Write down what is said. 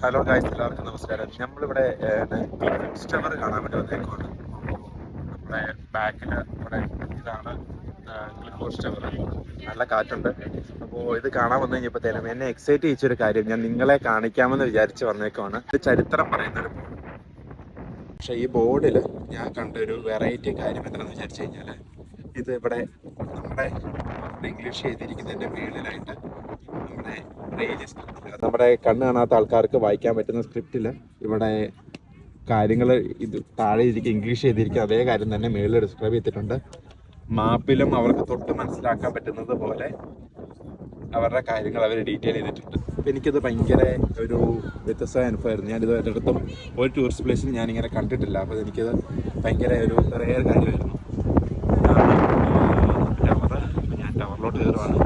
Hello guys, എല്ലാവർക്കും നമസ്കാരം. നമ്മളിവിടെ ക്ലിഫ് ടവർ കാണാൻ വേണ്ടി വന്നേക്കുവാണ്. നമ്മുടെ ബാക്കിൽ ഇവിടെ ഇതാണ് ക്ലിഫ് ടവർ. നല്ല കാറ്റുണ്ട്. അപ്പോൾ ഇത് കാണാൻ വന്നു കഴിഞ്ഞപ്പോഴത്തേനും എന്നെ എക്സൈറ്റ് ചെയ്യിച്ചൊരു കാര്യം ഞാൻ നിങ്ങളെ കാണിക്കാമെന്ന് വിചാരിച്ച് വന്നേക്കുവാണ്. ഇത് ചരിത്രം പറയുന്നൊരു ബോർഡ്. പക്ഷേ ഈ ബോർഡിൽ ഞാൻ കണ്ടൊരു വെറൈറ്റി കാര്യം എന്താണെന്ന് വിചാരിച്ചു കഴിഞ്ഞാൽ, ഇത് ഇവിടെ നമ്മുടെ ഇംഗ്ലീഷ് എഴുതിയിരിക്കുന്നതിൻ്റെ മുകളിലായിട്ട് നമ്മുടെ കണ്ണ് കാണാത്ത ആൾക്കാർക്ക് വായിക്കാൻ പറ്റുന്ന സ്ക്രിപ്റ്റിൽ ഇവിടെ കാര്യങ്ങൾ ഇത് താഴെ ഇരിക്കും, ഇംഗ്ലീഷ് ചെയ്തിരിക്കും. അതേ കാര്യം തന്നെ മുകളിൽ ഡിസ്ക്രൈബ് ചെയ്തിട്ടുണ്ട്. മാപ്പിലും അവർക്ക് തൊട്ട് മനസ്സിലാക്കാൻ പറ്റുന്നത് പോലെ അവരുടെ കാര്യങ്ങൾ അവർ ഡീറ്റെയിൽ ചെയ്തിട്ടുണ്ട്. അപ്പോൾ എനിക്കത് ഭയങ്കര ഒരു വ്യത്യസ്തമായ അനുഭവമായിരുന്നു. ഞാനിത് ഒരിടത്തും ഒരു ടൂറിസ്റ്റ് പ്ലേസിൽ ഞാനിങ്ങനെ കണ്ടിട്ടില്ല. അപ്പോൾ എനിക്കത് ഭയങ്കര ഒരു റെയർ കാര്യമായിരുന്നു. ടവർ, ഞാൻ ടവറിലോട്ട് കയറുവാണ്.